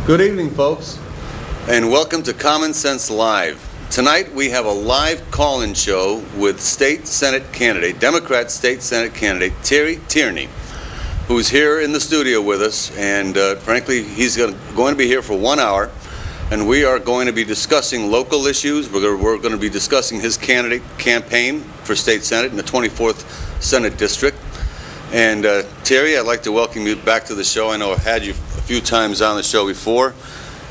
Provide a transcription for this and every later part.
Good evening, folks, and welcome to Common Sense Live. Tonight we have a live call-in show with State Senate candidate, Democrat State Senate candidate Tierney, who's here in the studio with us, and frankly, he's going to be here for 1 hour, and we are going to be discussing local issues. We're going to be discussing his candidate campaign for State Senate in the 24th Senate District. And Terry, I'd like to welcome you back to the show. I know I've had you a few times on the show before,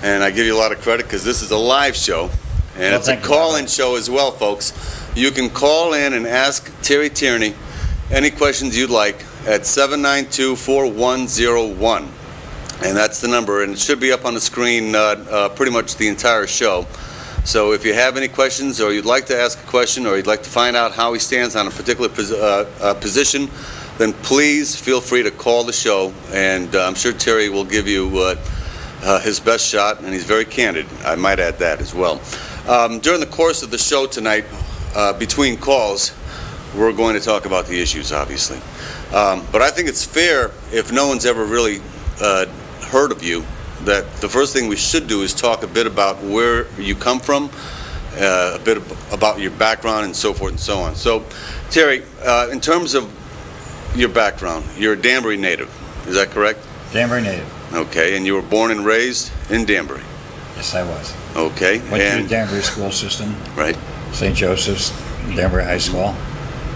and I give you a lot of credit because this is a live show, and it's a call-in show as well, folks. You can call in and ask Terry Tierney any questions you'd like at 792-4101, and that's the number, and it should be up on the screen pretty much the entire show. So if you have any questions, or you'd like to ask a question, or you'd like to find out how he stands on a particular position, then please feel free to call the show, and I'm sure Terry will give you his best shot, and he's very candid. I might add that as well. During the course of the show tonight, between calls, we're going to talk about the issues, obviously. But I think it's fair, if no one's ever really heard of you, that the first thing we should do is talk a bit about where you come from, a bit about your background, and so forth and so on. So, Terry, in terms of your background, you're a Danbury native, is that correct? Danbury native. Okay, and you were born and raised in Danbury? Yes, I was. Okay. Went to the Danbury school system. Right. St. Joseph's, Danbury High School,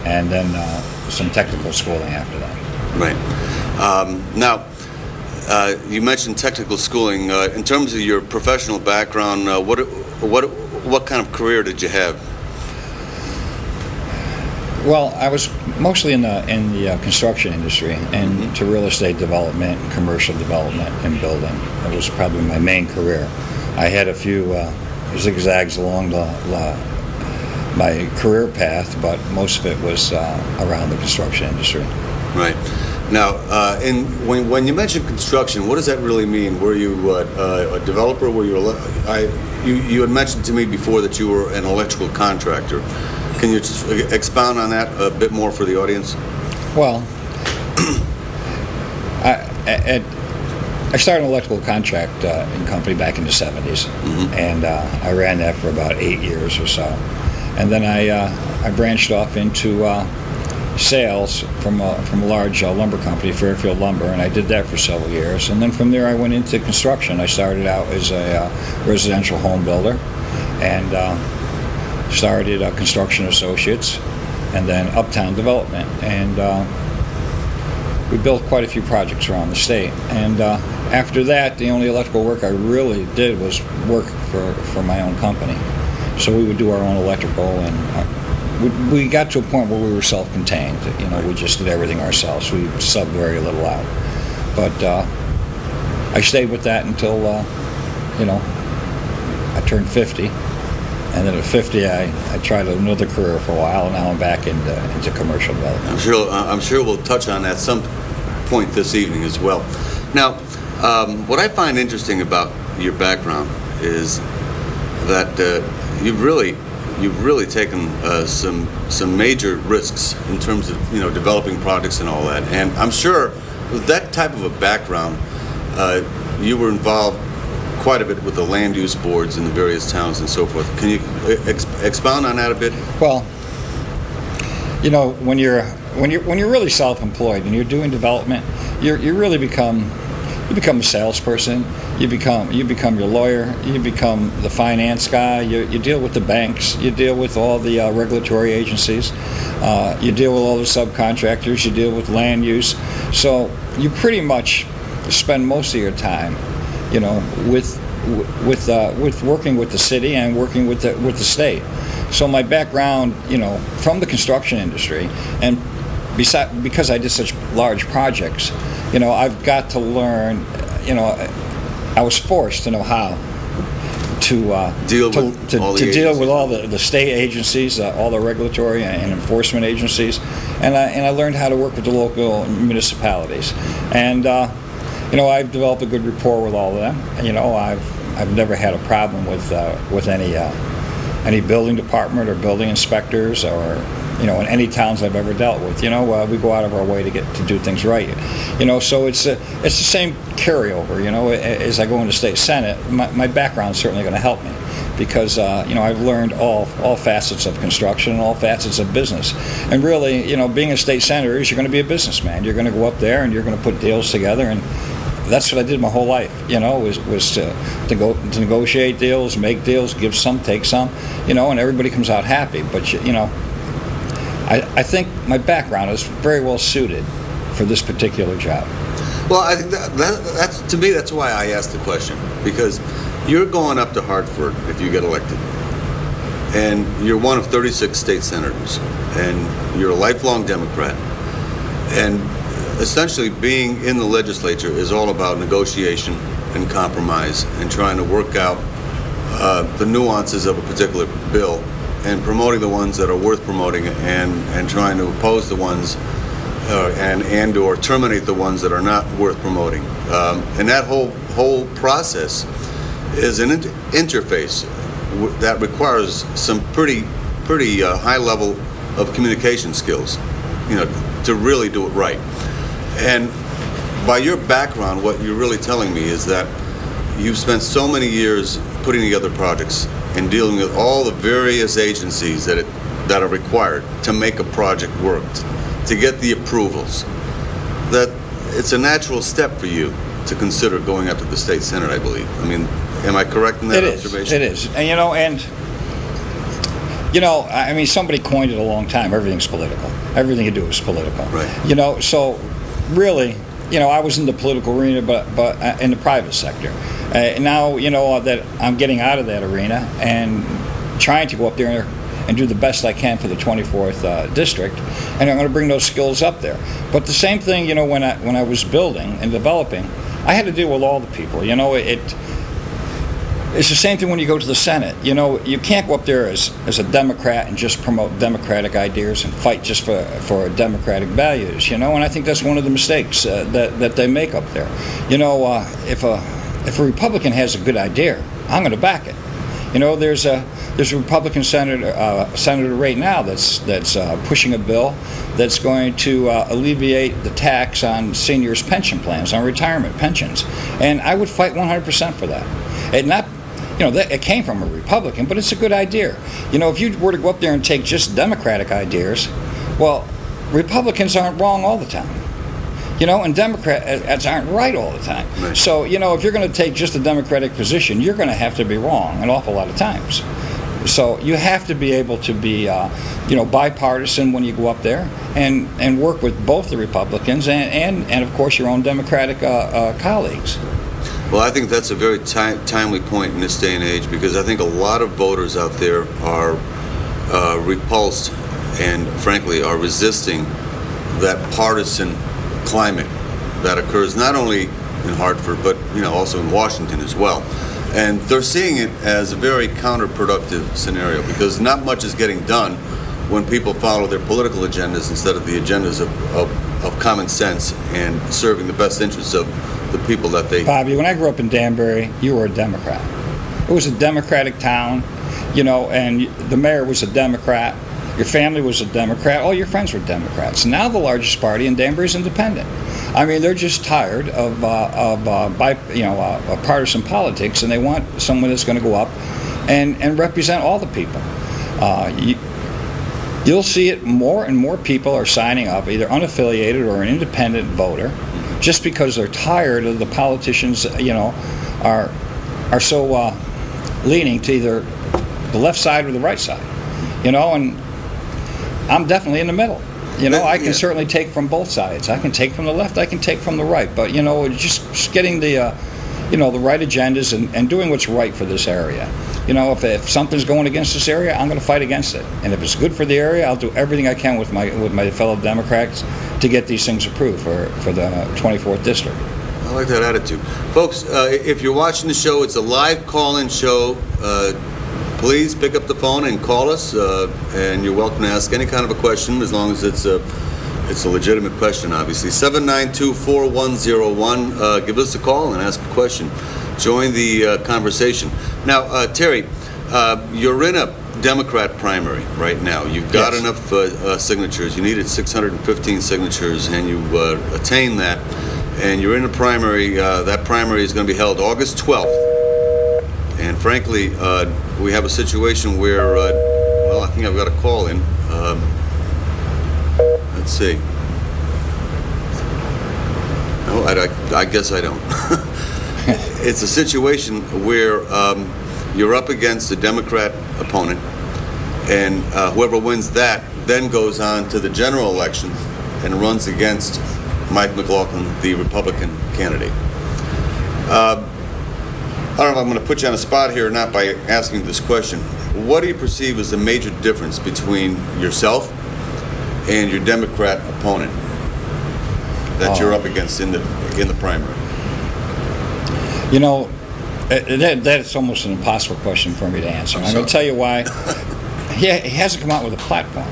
and then some technical schooling after that. Right. Now, you mentioned technical schooling. In terms of your professional background, what kind of career did you have? Well, I was mostly in the construction industry and to real estate development, and commercial development, and building. That was probably my main career. I had a few zigzags along my career path, but most of it was around the construction industry. Right. Now, when you mention construction, what does that really mean? Were you a developer? Were you you had mentioned to me before that you were an electrical contractor. Can you just expound on that a bit more for the audience? Well, I started an electrical contract company back in the 70s, and I ran that for about 8 years or so. And then I branched off into sales from a large lumber company, Fairfield Lumber, and I did that for several years. And then from there I went into construction. I started out as a residential home builder, and started Construction Associates, and then Uptown Development, and we built quite a few projects around the state. And after that, the only electrical work I really did was work for my own company. So we would do our own electrical, and we got to a point where we were self-contained. You know, we just did everything ourselves. We subbed very little out. But I stayed with that until I turned 50. And then at 50, I tried another career for a while, and now I'm back into commercial development. I'm sure we'll touch on that some point this evening as well. Now, what I find interesting about your background is that you've really taken some major risks in terms of developing products and all that. And I'm sure with that type of a background, you were involved quite a bit with the land use boards in the various towns and so forth. Can you expound on that a bit? Well, when you're really self-employed and you're doing development, you really become a salesperson. You become your lawyer. You become the finance guy. You deal with the banks. You deal with all the regulatory agencies. You deal with all the subcontractors. You deal with land use. So you pretty much spend most of your time with working with the city and working with the state. So my background, from the construction industry, and because I did such large projects, I've got to learn. I was forced to know how to deal with all the state agencies, all the regulatory and enforcement agencies, and I learned how to work with the local municipalities. And I've developed a good rapport with all of them. I've never had a problem with any building department or building inspectors or in any towns I've ever dealt with. We go out of our way to do things right. So it's the same carryover. As I go into state senate, my background's certainly going to help me, because I've learned all facets of construction and all facets of business. And really, being a state senator is you're going to be a businessman. You're going to go up there and you're going to put deals together, and that's what I did my whole life. Was to negotiate deals, make deals, give some, take some, and everybody comes out happy. But I think my background is very well suited for this particular job. Well, I think that's to me, that's why I asked the question, because you're going up to Hartford if you get elected, and you're one of 36 state senators, and you're a lifelong Democrat, and essentially being in the legislature is all about negotiation and compromise and trying to work out the nuances of a particular bill and promoting the ones that are worth promoting, and trying to oppose the ones and or terminate the ones that are not worth promoting. And that whole process is an interface that requires some pretty high level of communication skills, to really do it right. And by your background, what you're really telling me is that you've spent so many years putting together projects and dealing with all the various agencies that are required to make a project work, to get the approvals, that it's a natural step for you to consider going up to the state senate, I believe. I mean, am I correct in that observation? It is. And somebody coined it a long time. Everything's political. Everything you do is political. Right. So really, I was in the political arena, but in the private sector. Now, that I'm getting out of that arena and trying to go up there and do the best I can for the 24th district, and I'm going to bring those skills up there. But the same thing, when I was building and developing, I had to deal with all the people. It's the same thing when you go to the Senate. You can't go up there as a Democrat and just promote Democratic ideas and fight just for Democratic values. And I think that's one of the mistakes that they make up there. If a Republican has a good idea, I'm going to back it. There's a Republican senator right now that's pushing a bill that's going to alleviate the tax on seniors' pension plans, on retirement pensions, and I would fight 100% for that. It came from a Republican, but it's a good idea. If you were to go up there and take just Democratic ideas, well, Republicans aren't wrong all the time. And Democrats aren't right all the time. Right. So, if you're going to take just a Democratic position, you're going to have to be wrong an awful lot of times. So you have to be able to be, bipartisan when you go up there and work with both the Republicans and of course, your own Democratic colleagues. Well, I think that's a very timely point in this day and age, because I think a lot of voters out there are repulsed and, frankly, are resisting that partisan climate that occurs not only in Hartford, but also in Washington as well. And they're seeing it as a very counterproductive scenario, because not much is getting done when people follow their political agendas instead of the agendas of common sense and serving the best interests of the people that they... Bobby, when I grew up in Danbury, you were a Democrat. It was a Democratic town, and the mayor was a Democrat. Your family was a Democrat. All your friends were Democrats. Now the largest party in Danbury is independent. I mean, they're just tired of partisan politics, and they want someone that's going to go up and represent all the people. You'll see it, more and more people are signing up, either unaffiliated or an independent voter, just because they're tired of the politicians, are so leaning to either the left side or the right side, and I'm definitely in the middle. I can certainly take from both sides. I can take from the left, I can take from the right, but just getting the the right agendas and doing what's right for this area. If something's going against this area, I'm going to fight against it. And if it's good for the area, I'll do everything I can with my fellow Democrats to get these things approved for the 24th district. I like that attitude. Folks, if you're watching the show, it's a live call-in show. Please pick up the phone and call us, and you're welcome to ask any kind of a question, as long as it's a legitimate question, obviously. 792-4101. Give us a call and ask a question. Join the conversation. Now, Terry, you're in a Democrat primary right now. You've got Yes. enough signatures. You needed 615 signatures, and you attained that. And you're in a primary. That primary is going to be held August 12th. And frankly, we have a situation where, well, I think I've got a call in. Let's see. No, I guess I don't. It's a situation where you're up against a Democrat opponent, and whoever wins that then goes on to the general election and runs against Mike McLaughlin, the Republican candidate. I don't know if I'm going to put you on a spot here or not by asking this question. What do you perceive as the major difference between yourself and your Democrat opponent that you're up against in the primary? You know, that's almost an impossible question for me to answer. I'm going to tell you why. He hasn't come out with a platform.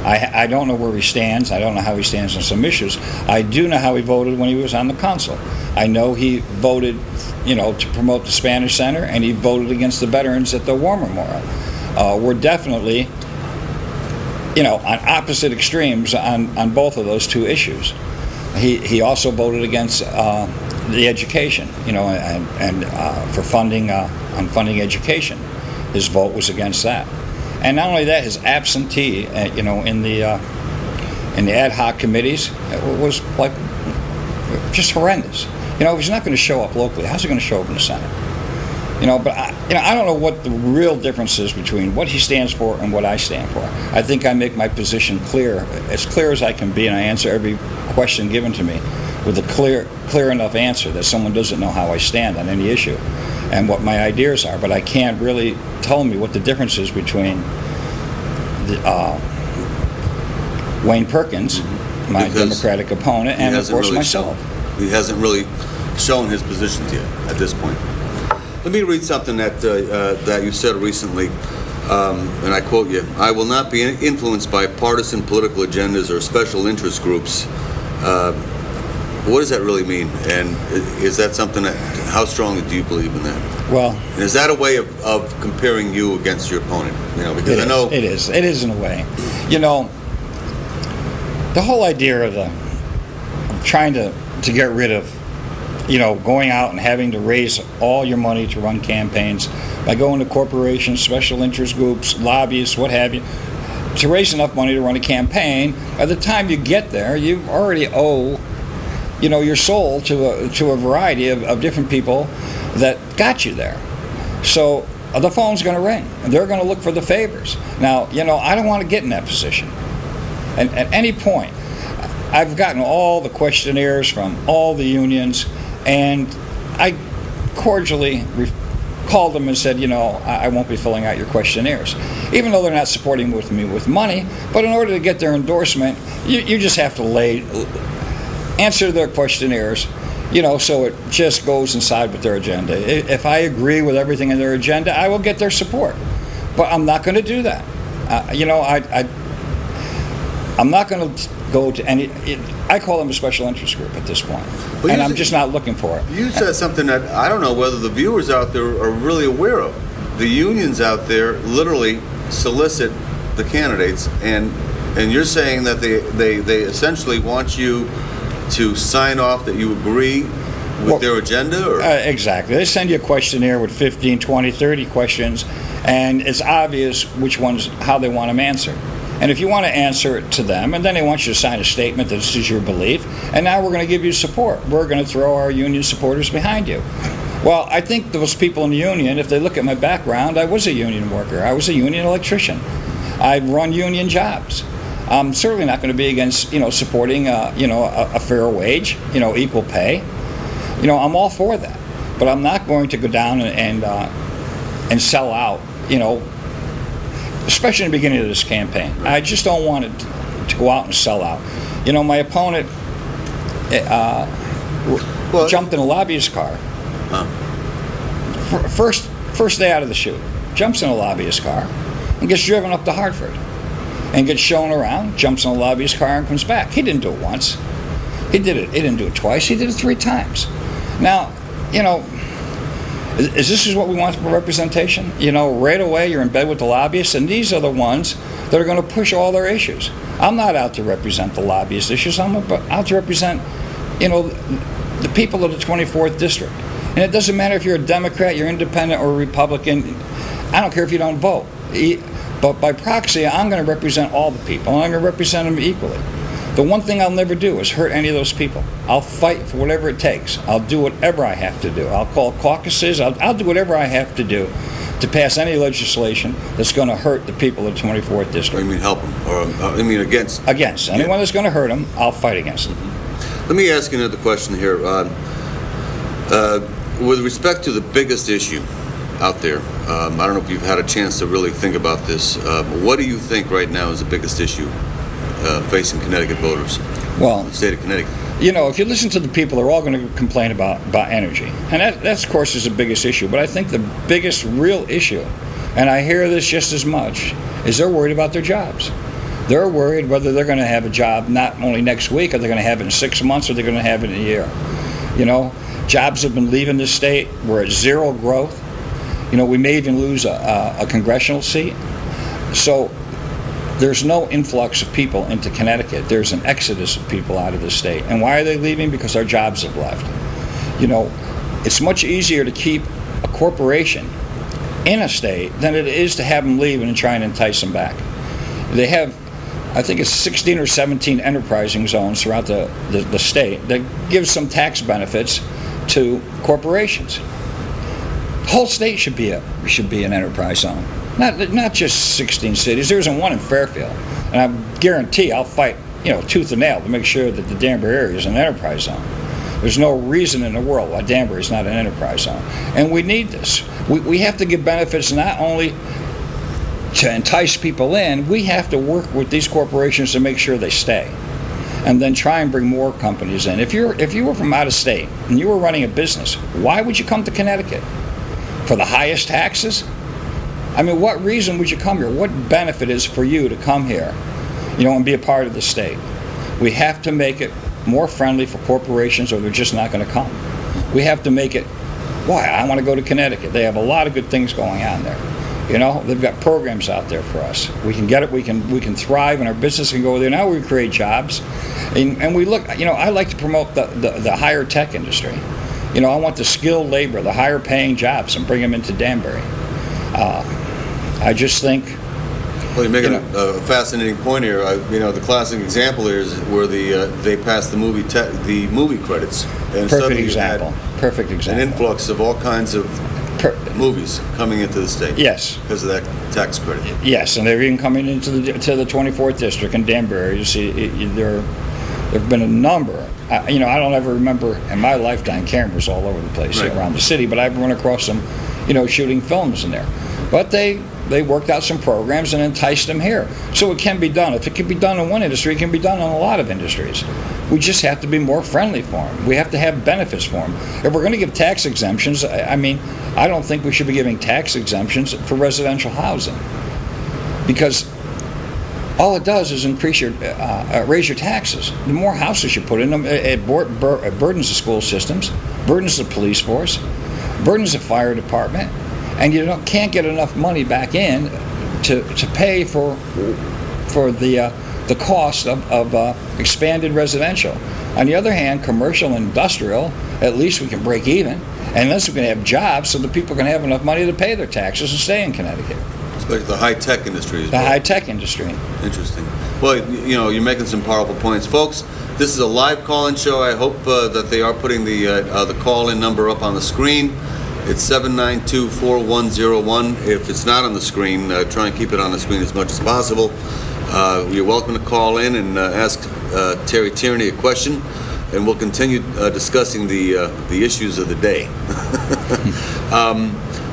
I don't know where he stands. I don't know how he stands on some issues. I do know how he voted when he was on the council. I know he voted, to promote the Spanish Center, and he voted against the veterans at the War Memorial. We're definitely, on opposite extremes on both of those two issues. He also voted against the education, and for funding on funding education. His vote was against that. And not only that, his absentee, in the ad hoc committees, was like just horrendous. If he's not going to show up locally, how's he going to show up in the Senate? But I don't know what the real difference is between what he stands for and what I stand for. I think I make my position clear as I can be, and I answer every question given to me with a clear enough answer that someone doesn't know how I stand on any issue and what my ideas are. But I can't really tell me what the difference is between Wayne Perkins, my Democratic opponent, and of course myself. He hasn't really shown his positions yet at this point. Let me read something that you said recently, and I quote you. "I will not be influenced by partisan political agendas or special interest groups." What does that really mean? And is that something how strongly do you believe in that? Well, and is that a way of comparing you against your opponent? Because I know it is. It is in a way. The whole idea of trying to get rid of, going out and having to raise all your money to run campaigns by going to corporations, special interest groups, lobbyists, what have you, to raise enough money to run a campaign. By the time you get there, you already owe, your soul to a variety of different people that got you there. So the phone's going to ring, and they're going to look for the favors. Now, I don't want to get in that position. And at any point, I've gotten all the questionnaires from all the unions, and I cordially called them and said, I won't be filling out your questionnaires. Even though they're not supporting me with money, but in order to get their endorsement, you just have to answer their questionnaires, so it just goes inside with their agenda. If I agree with everything in their agenda, I will get their support. But I'm not going to do that. I'm not going to go to any. I call them a special interest group at this point, and I'm just not looking for it. You said something that I don't know whether the viewers out there are really aware of. The unions out there literally solicit the candidates, and you're saying that they essentially want you to sign off that you agree with their agenda? Or? Exactly. They send you a questionnaire with 15, 20, 30 questions, and it's obvious which ones, how they want them answered. And if you want to answer it to them, and then they want you to sign a statement that this is your belief, and now we're going to give you support. We're going to throw our union supporters behind you. Well, I think those people in the union, if they look at my background, I was a union worker. I was a union electrician. I've run union jobs. I'm certainly not going to be against, supporting, a fair wage, equal pay. I'm all for that. But I'm not going to go down and sell out, especially in the beginning of this campaign. I just don't want it to go out and sell out. My opponent jumped in a lobbyist car. First day out of the shoot, jumps in a lobbyist car and gets driven up to Hartford and gets shown around, jumps in a lobbyist car and comes back. He didn't do it once. He didn't do it twice. He did it 3 times. Now, Is this what we want for representation? You know, right away you're in bed with the lobbyists, and these are the ones that are going to push all their issues. I'm not out to represent the lobbyist issues. I'm out to represent, you know, the people of the 24th district. And it doesn't matter if you're a Democrat, you're independent, or a Republican. I don't care if you don't vote. But by proxy, I'm going to represent all the people, and I'm going to represent them equally. The one thing I'll never do is hurt any of those people. I'll fight for whatever it takes. I'll do whatever I have to do. I'll call caucuses. I'll do whatever I have to do to pass any legislation that's going to hurt the people of the 24th district. You mean help them, or I mean against? Against. Anyone that's going to hurt them, I'll fight against them. Let me ask you another question here. With respect to the biggest issue out there, I don't know if you've had a chance to really think about this. What do you think right now is the biggest issue facing Connecticut voters? Well, the state of Connecticut. You know, if you listen to the people, they're all going to complain about energy. And that, of course, is the biggest issue. But I think the biggest real issue, and I hear this just as much, is they're worried about their jobs. They're worried whether they're going to have a job not only next week, or they're going to have it in 6 months, or they're going to have it in a year. You know, jobs have been leaving the state. We're at zero growth. You know, we may even lose a congressional seat. So there's no influx of people into Connecticut. There's an exodus of people out of the state. And why are they leaving? Because our jobs have left. You know, it's much easier to keep a corporation in a state than it is to have them leave and try and entice them back. They have, I think it's 16 or 17 enterprising zones throughout the state that gives some tax benefits to corporations. The whole state should be an enterprise zone. Not just 16 cities. There isn't one in Fairfield. And I guarantee I'll fight, you know, tooth and nail to make sure that the Danbury area is an enterprise zone. There's no reason in the world why Danbury is not an enterprise zone. And we need this. We have to give benefits not only to entice people in, we have to work with these corporations to make sure they stay. And then try and bring more companies in. If you were from out of state and you were running a business, why would you come to Connecticut? For the highest taxes? I mean, what reason would you come here? What benefit is for you to come here, you know, and be a part of the state? We have to make it more friendly for corporations, or they're just not going to come. We have to make it, why? I want to go to Connecticut. They have a lot of good things going on there. You know, they've got programs out there for us. We can get it. We can thrive, and our business can go there. Now we create jobs, and we look. You know, I like to promote the higher tech industry. You know, I want the skilled labor, the higher paying jobs, and bring them into Danbury. I just think. Well, you're making a fascinating point here. You know, the classic example here is where they passed the movie credits, and Perfect example. Perfect example. An influx of all kinds of movies coming into the state. Yes. Because of that tax credit. Yes, and they're even coming into the 24th district in Danbury. You see, there have been a number. You know, I don't ever remember in my lifetime cameras all over the place around the city, but I've run across them, you know, shooting films in there. But they worked out some programs and enticed them here. So it can be done. If it can be done in one industry, it can be done in a lot of industries. We just have to be more friendly for them. We have to have benefits for them. If we're going to give tax exemptions, I mean, I don't think we should be giving tax exemptions for residential housing, because all it does is increase raise your taxes. The more houses you put in them, it burdens the school systems, burdens the police force, burdens the fire department, and you can't get enough money back in to pay for the cost of expanded residential. On the other hand, commercial and industrial, at least we can break even, and unless we can have jobs so the people can have enough money to pay their taxes and stay in Connecticut. Especially the high-tech industry as well. The high-tech industry. Interesting. Well, you know, you're making some powerful points. Folks, this is a live call-in show. I hope that they are putting the call-in number up on the screen. It's 792-4101. If it's not on the screen, try and keep it on the screen as much as possible. You're welcome to call in and ask Terry Tierney a question, and we'll continue discussing the issues of the day.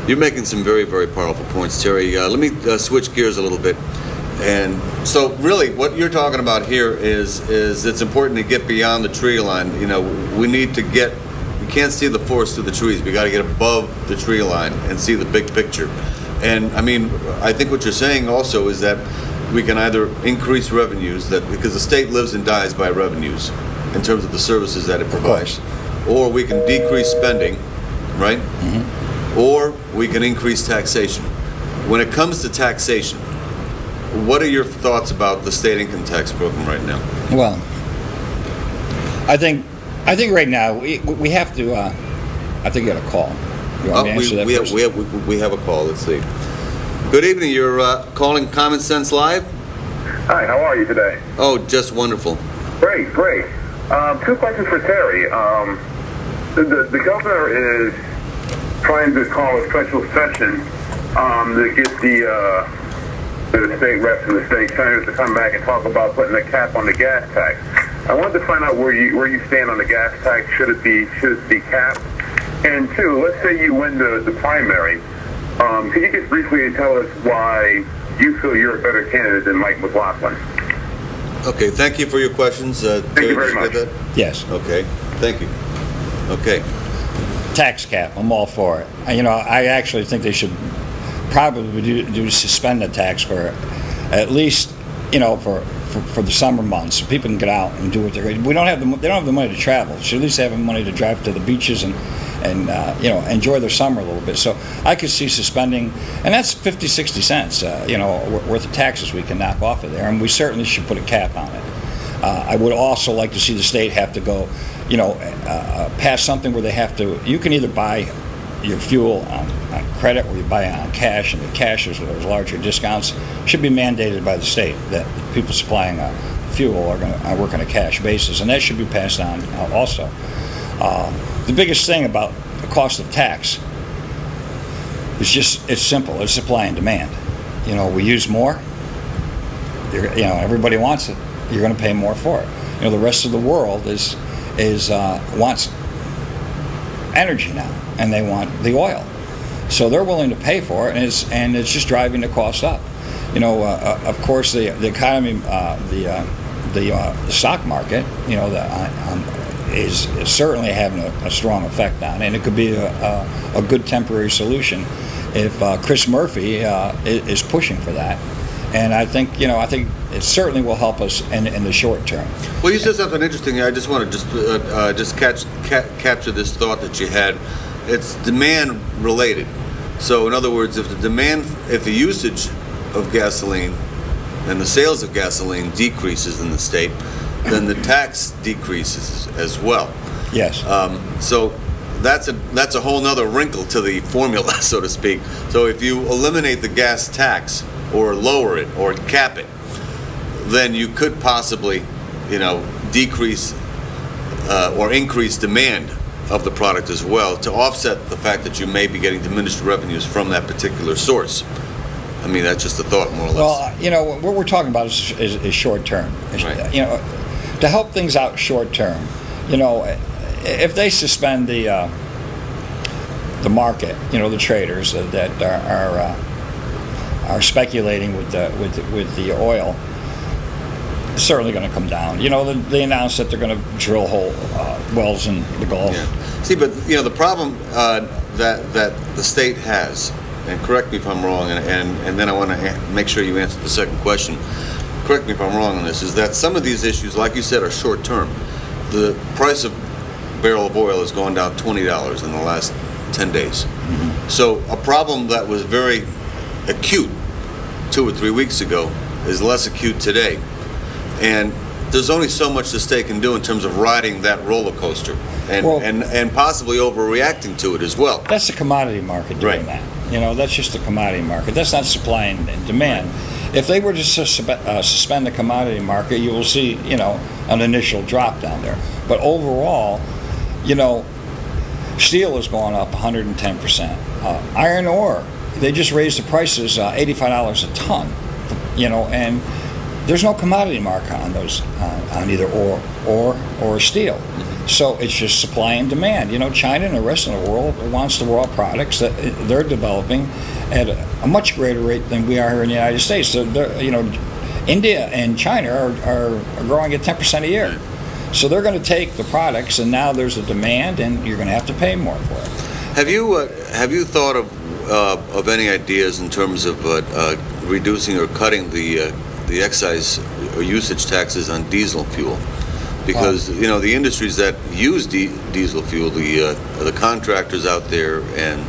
You're making some very, very powerful points, Terry. Let me switch gears a little bit. And so really what you're talking about here is it's important to get beyond the tree line. You know, we need to get, we can't see the forest through the trees. We got to get above the tree line and see the big picture. And I mean, I think what you're saying also is that we can either increase revenues, that because the state lives and dies by revenues in terms of the services that it provides, or we can decrease spending, right? Mm-hmm. or we can increase taxation. When it comes to taxation, what are your thoughts about the state income tax program right now? Well, I think right now we have to. I think you got a call. You want me to answer that first? We have a call. Let's see. Good evening. You're calling Common Sense Live? Hi, how are you today? Oh, just wonderful. Great. Two questions for Terry. The governor is trying to call a special session to get the state reps and the state senators to come back and talk about putting a cap on the gas tax. I wanted to find out where you stand on the gas tax. Should it be capped? And two, let's say you win the primary. Can you just briefly tell us why you feel you're a better candidate than Mike McLaughlin? Okay, thank you for your questions. Thank you very much. Yes. Okay, thank you. Okay. Tax cap. I'm all for it. I actually think they should probably suspend the tax for at least, for the summer months, so people can get out and do what they're. They don't have the money to travel. Should at least have the money to drive to the beaches and enjoy their summer a little bit. So I could see suspending, and that's 50, 60 cents, worth of taxes we can knock off of there, and we certainly should put a cap on it. I would also like to see the state have to go, pass something where they have to. You can either buy your fuel on credit or you buy it on cash, and the cash is those larger discounts should be mandated by the state that people supplying fuel are working on a cash basis, and that should be passed on also. The biggest thing about the cost of tax is it's simple. It's supply and demand. We use more. Everybody wants it. You're going to pay more for it. The rest of the world wants energy now, and they want the oil, so they're willing to pay for it, and it's just driving the cost up. Of course, the economy, the stock market, is certainly having a strong effect on it, and it could be a good temporary solution if Chris Murphy is pushing for that. And I think it certainly will help us in the short term. Well, you said something interesting. I just want to just capture this thought that you had. It's demand related. So, in other words, if the usage of gasoline and the sales of gasoline decreases in the state, then the tax decreases as well. Yes. So that's a whole nother wrinkle to the formula, so to speak. So if you eliminate the gas tax or lower it or cap it, then you could possibly, decrease or increase demand of the product as well to offset the fact that you may be getting diminished revenues from that particular source. I mean, that's just a thought, more or less. Well, what we're talking about is short term. Right. To help things out short term, if they suspend the market, the traders that are speculating with the oil, it's certainly going to come down. They announced that they're going to drill wells in the Gulf. Yeah. See, but the problem that the state has, and correct me if I'm wrong, and then I want to make sure you answer the second question. Correct me if I'm wrong on this, is that some of these issues, like you said, are short term. The price of a barrel of oil has gone down $20 in the last 10 days. Mm-hmm. So a problem that was very acute 2 or 3 weeks ago is less acute today. And there's only so much the state can do in terms of riding that roller coaster and possibly overreacting to it as well. That's the commodity market doing that. That's just the commodity market. That's not supply and demand. If they were to suspend the commodity market, you will see, an initial drop down there. But overall, steel has gone up 110%. Iron ore, they just raised the prices $85 a ton, and there's no commodity market on those, on either ore or steel. So it's just supply and demand. China and the rest of the world wants the raw products that they're developing at a much greater rate than we are here in the United States. So, India and China are growing at 10% a year. So they're going to take the products, and now there's a demand, and you're going to have to pay more for it. Have you thought of any ideas in terms of reducing or cutting the excise or usage taxes on diesel fuel? Because the industries that use diesel fuel, the contractors out there and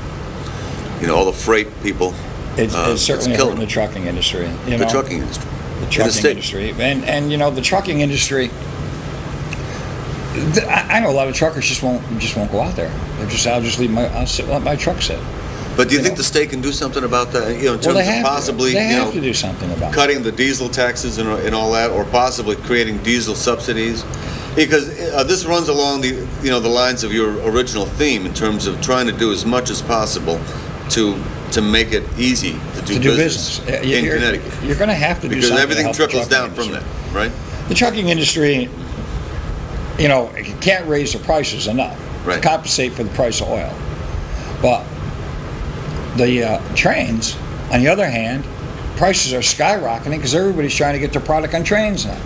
all the freight people. It's certainly killing hurting the trucking industry. The trucking industry. The trucking industry, and the trucking industry. I know a lot of truckers just won't go out there. They're just, I'll let my truck sit. But do you think the state can do something about that? In terms of possibly, they have to do something about cutting the diesel taxes and all that, or possibly creating diesel subsidies, because this runs along the lines of your original theme in terms of trying to do as much as possible to make it easy to do business in Connecticut. You're going to have to do because something everything to help trickles the down trucking from industry. that, right? The trucking industry, can't raise the prices enough to compensate for the price of oil. But the trains, on the other hand, prices are skyrocketing because everybody's trying to get their product on trains now.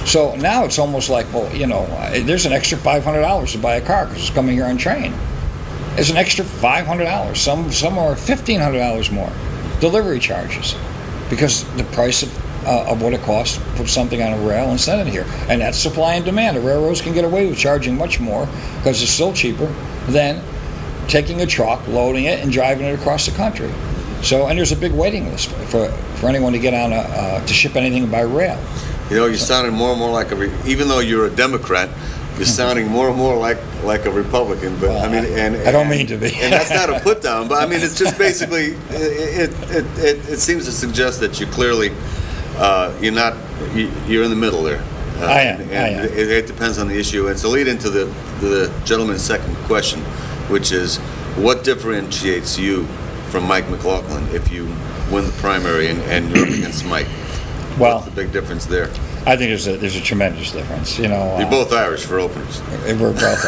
So now it's almost like, there's an extra $500 to buy a car because it's coming here on train. There's an extra $500. Some are $1,500 more. Delivery charges, because the price of what it costs to put something on a rail and send it here. And that's supply and demand. The railroads can get away with charging much more because it's still cheaper than taking a truck, loading it, and driving it across the country. So, and there's a big waiting list for anyone to get on to ship anything by rail. You're sounding more and more like even though you're a Democrat, you're sounding more and more like a Republican. But well, I don't mean to be. And that's not a put down. But it's just basically it seems to suggest that you clearly you're in the middle there. I am. It depends on the issue. It's a lead into the gentleman's second question, which is, what differentiates you from Mike McLaughlin if you win the primary and you're up against Mike? Well, what's the big difference there? I think there's a tremendous difference. You're both Irish for openers. We're both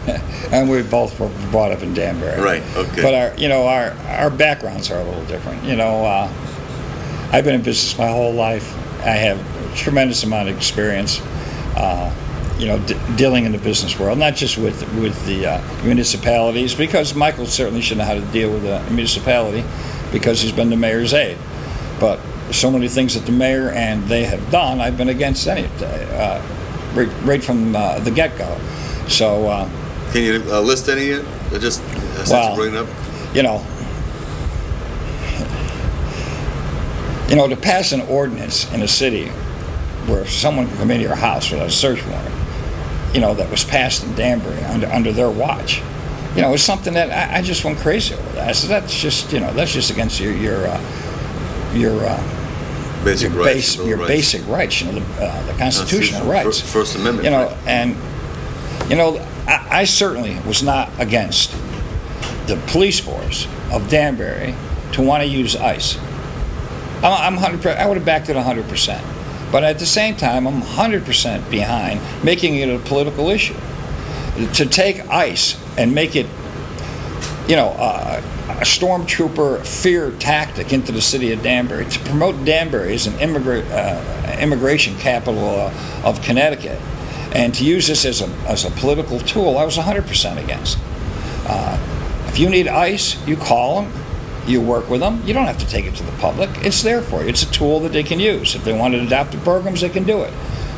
Irish. And we both were brought up in Danbury. Right. Okay. But our backgrounds are a little different. I've been in business my whole life. I have a tremendous amount of experience. Dealing in the business world, not just with the municipalities, because Michael certainly should know how to deal with a municipality because he's been the mayor's aide. But so many things that the mayor and they have done, I've been against right from the get-go. So, can you list any yet? Just since you bring it up. To pass an ordinance in a city where someone can come into your house without a search warrant, that was passed in Danbury under their watch, it's something that I just went crazy over that. I said, that's just against your basic rights, basic rights, the constitutional rights, First Amendment. I certainly was not against the police force of Danbury to want to use ICE. I'm 100%. I would have backed it 100%. But at the same time, I'm 100% behind making it a political issue. To take ICE and make it, a stormtrooper fear tactic into the city of Danbury, to promote Danbury as an immigration capital of Connecticut, and to use this as a political tool, I was 100% against. If you need ICE, you call them. You work with them. You don't have to take it to the public. It's there for you. It's a tool that they can use. If they want to adopt the programs, they can do it.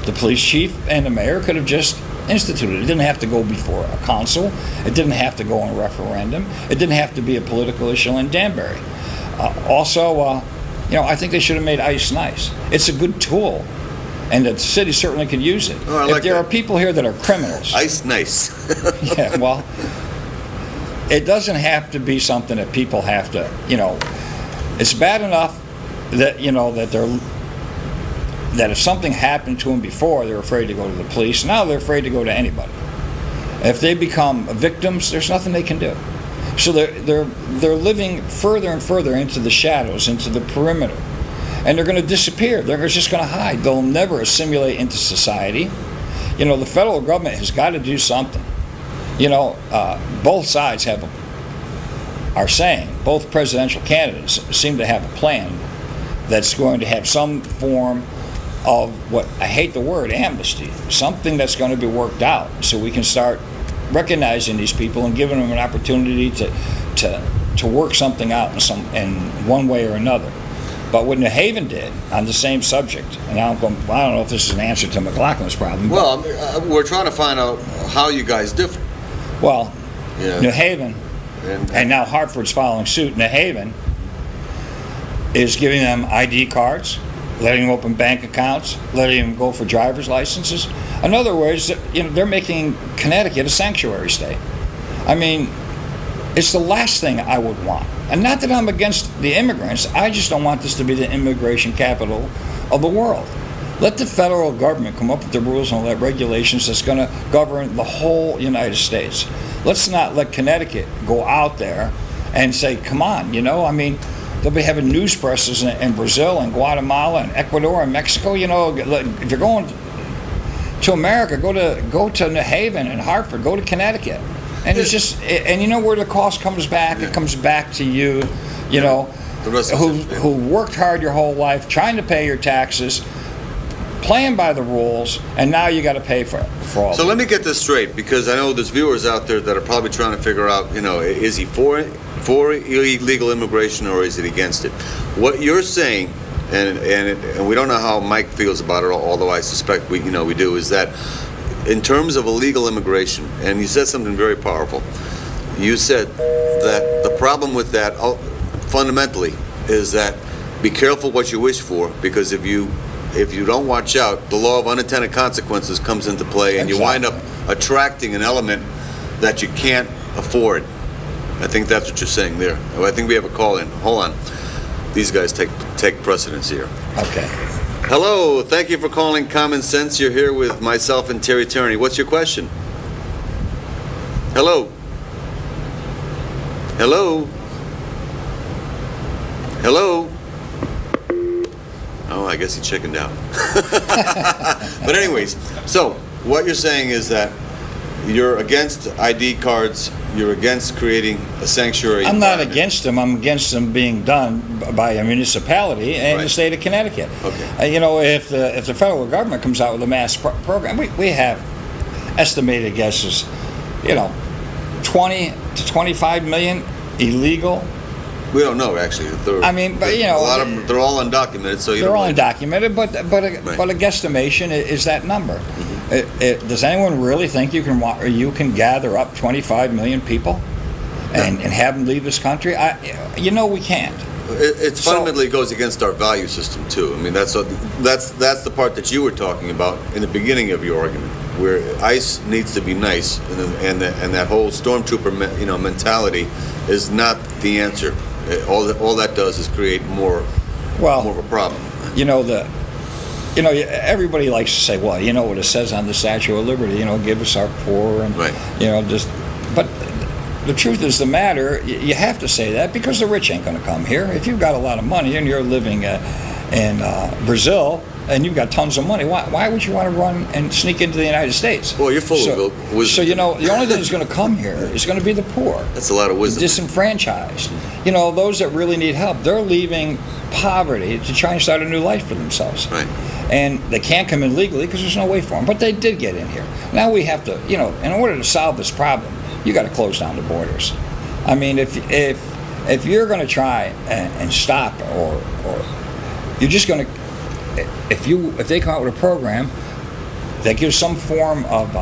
The police chief and the mayor could have just instituted it. It didn't have to go before a council. It didn't have to go on a referendum. It didn't have to be a political issue in Danbury. I think they should have made ICE nice. It's a good tool, and the city certainly could use it. If there are people here that are criminals. ICE nice. Yeah, well, it doesn't have to be something that people have to, it's bad enough that, that if something happened to them before, they're afraid to go to the police. Now they're afraid to go to anybody. If they become victims, there's nothing they can do. So they're living further and further into the shadows, into the perimeter. And they're going to disappear. They're just going to hide. They'll never assimilate into society. The federal government has got to do something. Both sides both presidential candidates seem to have a plan that's going to have some form of what, I hate the word, amnesty, something that's going to be worked out so we can start recognizing these people and giving them an opportunity to work something out in one way or another. But what New Haven did on the same subject, and I don't know if this is an answer to McLaughlin's problem. Well, we're trying to find out how you guys differ. Well, yeah. New Haven And now Hartford's following suit. New Haven is giving them ID cards, letting them open bank accounts, letting them go for driver's licenses. In other words, they're making Connecticut a sanctuary state. I mean, it's the last thing I would want. And not that I'm against the immigrants, I just don't want this to be the immigration capital of the world. Let the federal government come up with the rules and all that regulations that's going to govern the whole United States. Let's not let Connecticut go out there and say, come on, I mean, they'll be having news presses in Brazil and Guatemala and Ecuador and Mexico. If you're going to America, go to New Haven and Hartford, go to Connecticut. And it's just, and where the cost comes back, it comes back to you, who worked hard your whole life, trying to pay your taxes, playing by the rules, and now you got to pay for all. So let me get this straight, because I know there's viewers out there that are probably trying to figure out, is he for illegal immigration or is he against it? What you're saying, and we don't know how Mike feels about it, although I suspect we do, is that in terms of illegal immigration, and you said something very powerful. You said that the problem with that fundamentally is that be careful what you wish for, because if you don't watch out, the law of unintended consequences comes into play, and you wind up attracting an element that you can't afford. I think that's what you're saying there. I think we have a call in. Hold on. These guys take precedence here. Okay. Hello. Thank you for calling Common Sense. You're here with myself and Terry Tierney. What's your question? Hello. Hello. Hello. Oh, I guess he chickened out. But anyways, so what you're saying is that you're against ID cards, you're against creating a sanctuary. I'm not against them. I'm against them being done by a municipality and the state of Connecticut. Okay. If the federal government comes out with a mass program, we have estimated guesses, 20 to 25 million illegal. We don't know, actually. A lot of them, they're all undocumented, so they're all undocumented. But a guesstimation is that number. Mm-hmm. Does anyone really think you can gather up 25 million people and have them leave this country? We can't. It fundamentally goes against our value system too. I mean, that's the part that you were talking about in the beginning of your argument, where ICE needs to be nice, and that whole stormtrooper mentality is not the answer. All that does is create more of a problem. Everybody likes to say, well, what it says on the Statue of Liberty, give us our poor, and but the truth is the matter. You have to say that because the rich ain't going to come here. If you've got a lot of money and you're living in Brazil and you've got tons of money, why would you want to run and sneak into the United States? Well, you're full of wisdom. So the only thing that's going to come here is going to be the poor. That's a lot of wisdom. Disenfranchised. Those that really need help. They're leaving poverty to try and start a new life for themselves. Right. And they can't come in legally because there's no way for them. But they did get in here. Now we have to, in order to solve this problem, you got to close down the borders. I mean, if you're going to try and stop, or you're just going to, if they come out with a program that gives some form of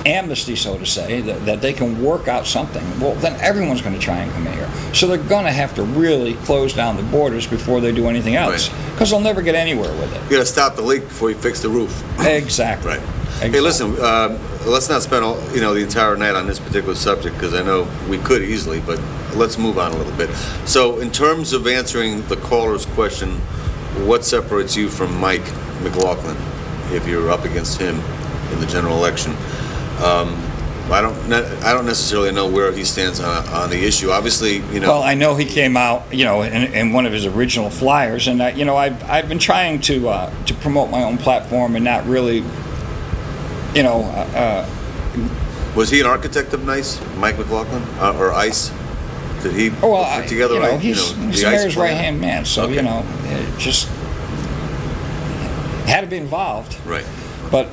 amnesty, so to say, that they can work out something, well, then everyone's going to try and come in here. So they're going to have to really close down the borders before they do anything else, because they'll never get anywhere with it. You got to stop the leak before you fix the roof. Exactly. Right. Exactly. Hey, listen. Let's not spend the entire night on this particular subject, because I know we could easily, but let's move on a little bit. So, in terms of answering the caller's question, what separates you from Mike McLaughlin if you're up against him in the general election? I don't necessarily know where he stands on the issue. Obviously, Well, I know he came out, in one of his original flyers, and I've been trying to promote my own platform and not really, Was he an architect of NICE, Mike McLaughlin, or ICE? Did he put together? He's the mayor's right-hand man, so it just had to be involved. Right. But.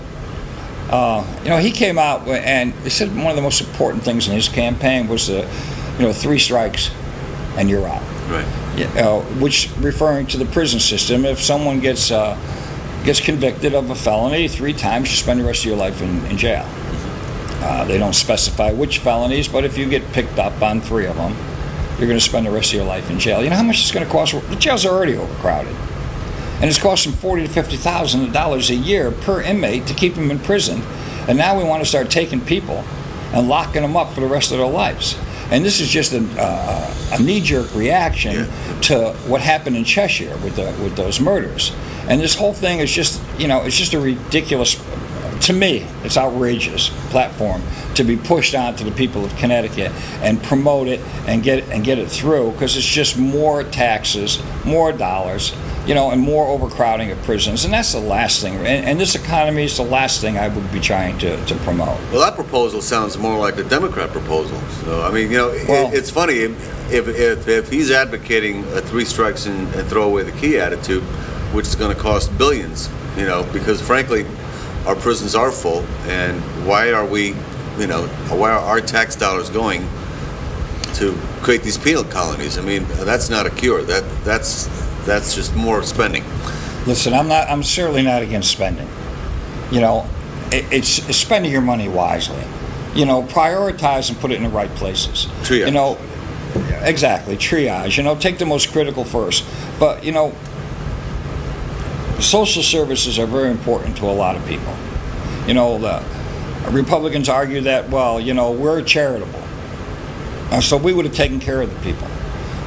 He came out and he said one of the most important things in his campaign was 3 strikes and you're out. Right. Which referring to the prison system, if someone gets convicted of a felony 3 times, you spend the rest of your life in jail. They don't specify which felonies, but if you get picked up on 3 of them, you're going to spend the rest of your life in jail. You know how much it's going to cost? The jails are already overcrowded. And it's costing $40,000 to $50,000 a year per inmate to keep them in prison. And now we want to start taking people and locking them up for the rest of their lives. And this is just a knee-jerk reaction to what happened in Cheshire with those murders. And this whole thing is just, it's just a ridiculous, to me, it's outrageous platform to be pushed onto the people of Connecticut and promote it and get it through, because it's just more taxes, more dollars, and more overcrowding of prisons. And that's the last thing. And this economy is the last thing I would be trying to promote. Well, that proposal sounds more like a Democrat proposal. So, I mean, it's funny, if he's advocating a 3 strikes and throw away the key attitude, which is going to cost billions, because frankly, our prisons are full, and why are our tax dollars going to create these penal colonies? I mean, that's not a cure. That's just more spending. Listen, I'm certainly not against spending. It's spending your money wisely. Prioritize and put it in the right places. Triage. Exactly, triage. Take the most critical first. But, social services are very important to a lot of people. The Republicans argue that, we're charitable, so we would have taken care of the people.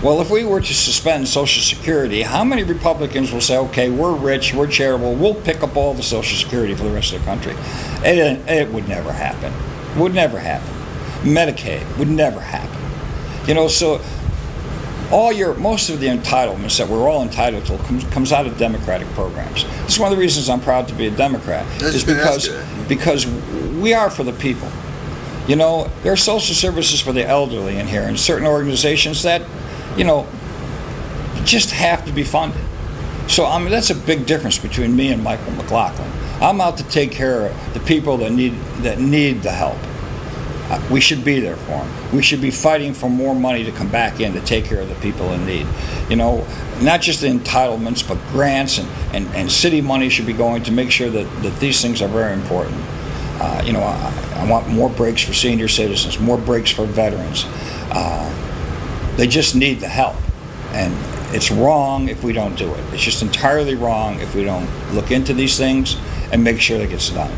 Well, if we were to suspend Social Security, how many Republicans will say, okay, we're rich, we're charitable, we'll pick up all the Social Security for the rest of the country? It would never happen. It would never happen. Medicaid would never happen. So most of the entitlements that we're all entitled to comes out of Democratic programs. It's one of the reasons I'm proud to be a Democrat, is because we are for the people. There are social services for the elderly in here, and certain organizations that, just have to be funded. So that's a big difference between me and Michael McLaughlin. I'm out to take care of the people that need the help. We should be there for them. We should be fighting for more money to come back in to take care of the people in need. Not just the entitlements, but grants and city money should be going to make sure that these things are very important. I want more breaks for senior citizens, more breaks for veterans. They just need the help. And it's wrong if we don't do it. It's just entirely wrong if we don't look into these things and make sure that gets done.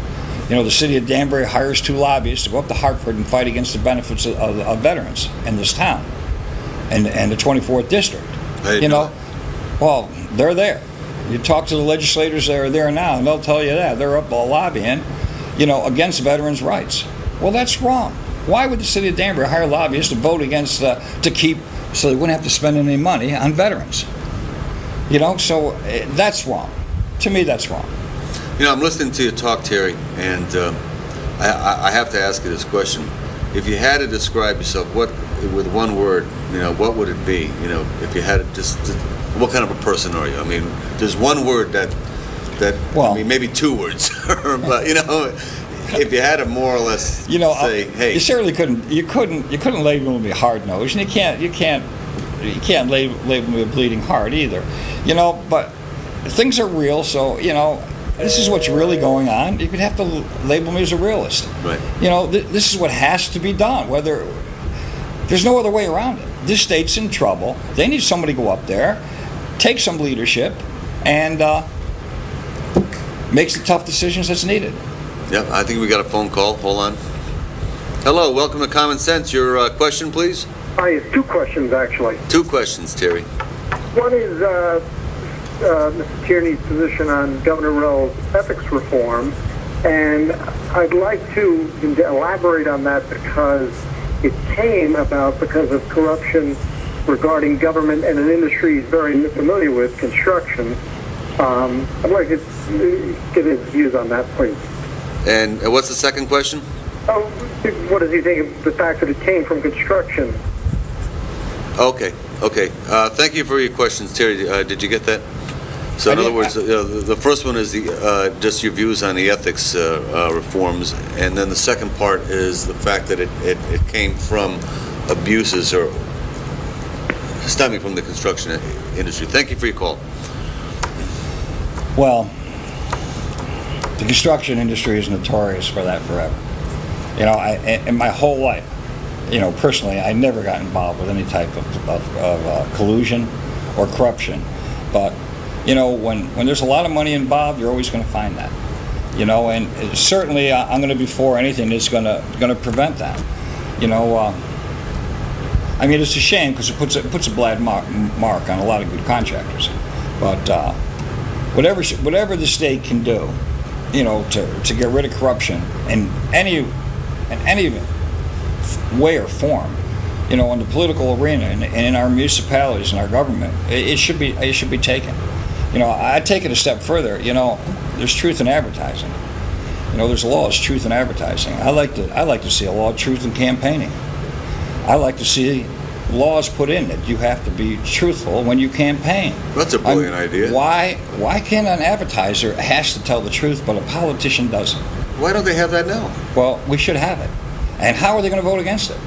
The city of Danbury hires 2 lobbyists to go up to Hartford and fight against the benefits of veterans in this town and the 24th district. Well, they're there. You talk to the legislators that are there now, and they'll tell you that. They're up lobbying, against veterans' rights. Well, that's wrong. Why would the city of Danbury hire lobbyists to vote against, so they wouldn't have to spend any money on veterans? So that's wrong. To me, that's wrong. I'm listening to you talk, Terry, and I have to ask you this question. If you had to describe yourself with one word, what would it be? If you had to what kind of a person are you? I mean, there's one word that maybe 2 words, but if you had to more or less say, hey, you certainly couldn't label me hard-nosed, and you can't label me a bleeding heart either. But things are real, so this is what's really going on. You could have to label me as a realist. Right. This is what has to be done. There's no other way around it. This state's in trouble. They need somebody to go up there, take some leadership, and makes the tough decisions that's needed. Yeah, I think we got a phone call. Hold on. Hello, welcome to Common Sense. Your question, please? Hi, it's 2 questions, actually. 2 questions, Terry. One is Mr. Tierney's position on Governor Rowell's ethics reform, and I'd like to elaborate on that because it came about because of corruption regarding government and an industry he's very familiar with, construction. I'd like to get his views on that, please. And what's the second question? What does he think of the fact that it came from construction? Okay. Thank you for your questions, Terry. Did you get that? So in other words, the first one is just your views on the ethics reforms, and then the second part is the fact that it came from abuses or stemming from the construction industry. Thank you for your call. Well, the construction industry is notorious for that forever. You know, in my whole life, you know, personally, I never got involved with any type of collusion or corruption. But, you know, when there's a lot of money involved, you're always going to find that. You know, and certainly I'm going to be for anything that's going to prevent that. You know, I mean, it's a shame because it puts a bad mark on a lot of good contractors. But whatever the state can do, you know, to get rid of corruption in any way or form, you know, in the political arena and in our municipalities and our government, it should be taken. You know, I take it a step further. You know, there's truth in advertising. You know, there's laws, truth in advertising. I like to see a law of truth in campaigning. I like to see laws put in that you have to be truthful when you campaign. That's a brilliant idea. Why can't an advertiser has to tell the truth, but a politician doesn't? Why don't they have that now? Well, we should have it. And how are they going to vote against it?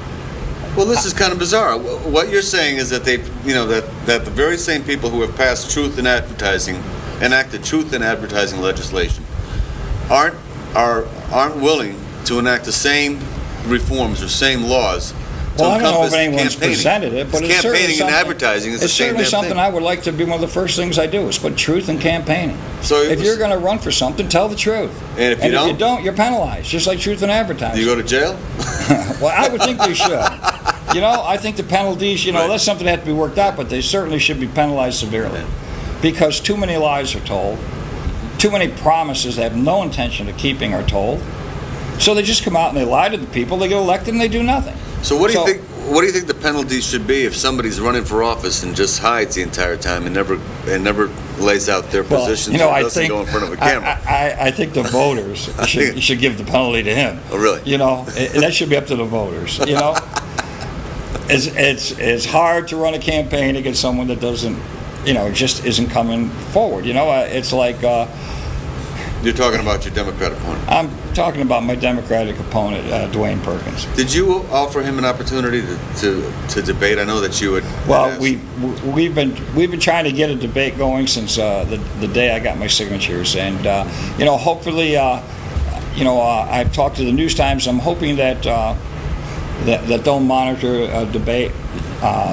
Well, this is kind of bizarre. What you're saying is that that the very same people who have passed truth in advertising, enacted truth in advertising legislation, aren't willing to enact the same reforms or same laws. Well, I don't know if anyone's presented it, but it's campaigning and advertising is the same certainly something thing. I would like to be one of the first things I do is put truth in campaigning. So if you're going to run for something, tell the truth. And if you don't, you're penalized, just like truth in advertising. Do you go to jail? Well, I would think they should. You know, I think the penalties, you know, that's something that has to be worked out, but they certainly should be penalized severely. Because too many lies are told, too many promises they have no intention of keeping are told. So they just come out and they lie to the people, they get elected, and they do nothing. So what do you think? What do you think the penalties should be if somebody's running for office and just hides the entire time and never lays out their positions, you know, or doesn't go in front of a camera? I think the voters should give the penalty to him. Oh, really? You know, that should be up to the voters. You know, it's hard to run a campaign against someone that doesn't, you know, just isn't coming forward. You know, it's like. You're talking about your Democrat opponent. I'm talking about my Democratic opponent, Dwayne Perkins. Did you offer him an opportunity to debate? I know that you would. Well, we've been trying to get a debate going since the day I got my signatures, and you know, hopefully, you know, I've talked to the News Times. I'm hoping that that they'll monitor a debate.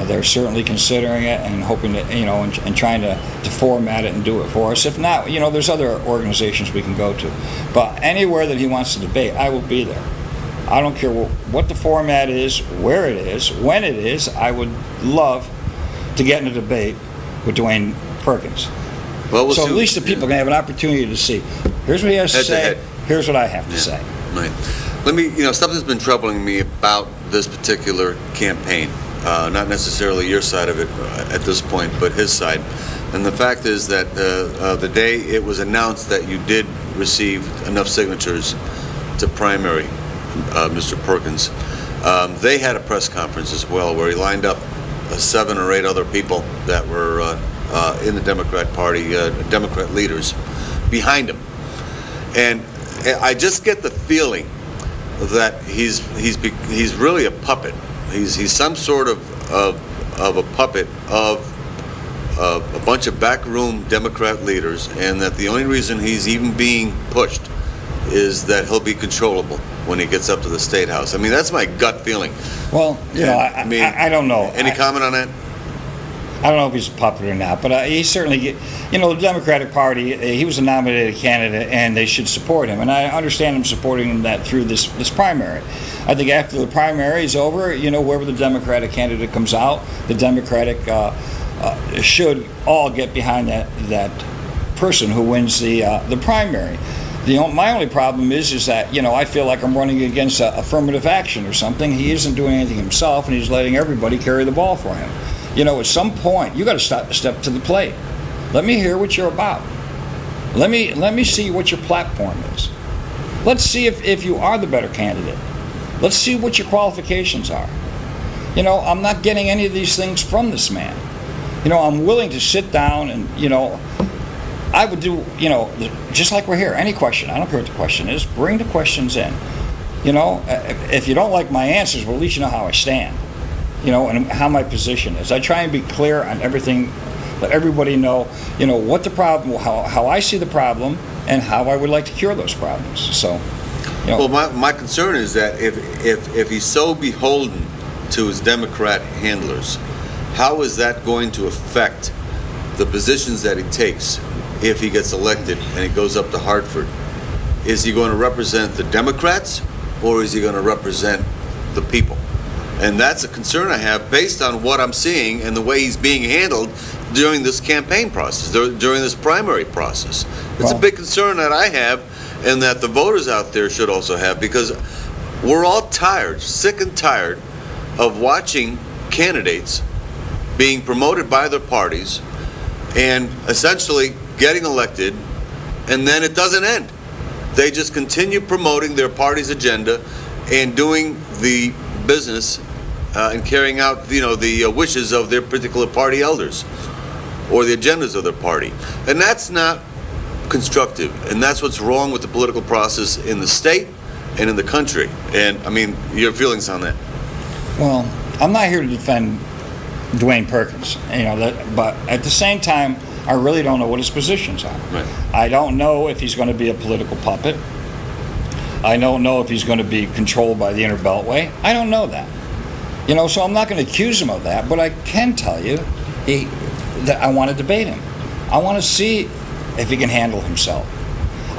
They're certainly considering it and hoping that, you know, and trying to format it and do it for us. If not, you know, there's other organizations we can go to. But anywhere that he wants to debate, I will be there. I don't care what the format is, where it is, when it is. I would love to get in a debate with Dwayne Perkins. Well, so at least the people can have an opportunity to see. Here's what he has to say. Here's what I have to say. Right. Let me, you know, something's been troubling me about this particular campaign. Not necessarily your side of it at this point, but his side. And the fact is that the day it was announced that you did receive enough signatures to primary Mr. Perkins, they had a press conference as well where he lined up 7 or 8 other people that were in the Democrat Party, Democrat leaders, behind him. And I just get the feeling that he's really a puppet. He's some sort of a puppet of a bunch of backroom Democrat leaders, and that the only reason he's even being pushed is that he'll be controllable when he gets up to the State House. I mean, that's my gut feeling. Well, you know, I don't know. Any comment on that? I don't know if he's a puppet or not, but he certainly, you know, the Democratic Party, he was a nominated candidate, and they should support him. And I understand him supporting him that through this primary. I think after the primary is over, you know, wherever the Democratic candidate comes out, the Democratic should all get behind that person who wins the primary. My only problem is that, you know, I feel like I'm running against affirmative action or something. He isn't doing anything himself, and he's letting everybody carry the ball for him. You know, at some point, you got to step to the plate. Let me hear what you're about. Let me see what your platform is. Let's see if you are the better candidate. Let's see what your qualifications are. You know, I'm not getting any of these things from this man. You know, I'm willing to sit down and, you know, I would do, you know, just like we're here, any question. I don't care what the question is. Bring the questions in. You know, if you don't like my answers, well, at least you know how I stand. You know, and how my position is. I try and be clear on everything, let everybody know, you know, what the problem, how I see the problem, and how I would like to cure those problems. So, You know, Well, my concern is that if he's so beholden to his Democrat handlers, how is that going to affect the positions that he takes if he gets elected and he goes up to Hartford? Is he going to represent the Democrats, or is he going to represent the people? And that's a concern I have based on what I'm seeing and the way he's being handled during this campaign process, during this primary process. It's a big concern that I have, and that the voters out there should also have, because we're all tired, sick and tired of watching candidates being promoted by their parties and essentially getting elected, and then it doesn't end. They just continue promoting their party's agenda and doing the business and carrying out, the wishes of their particular party elders or the agendas of their party. And that's not constructive, and that's what's wrong with the political process in the state and in the country. And I mean, your feelings on that? well, I'm not here to defend Dwayne Perkins, but at the same time, I really don't know what his positions are. Right. I don't know if he's going to be a political puppet. I don't know if he's going to be controlled by the inner beltway. I don't know that. So I'm not going to accuse him of that, but I can tell you that I want to debate him. I want to see if he can handle himself.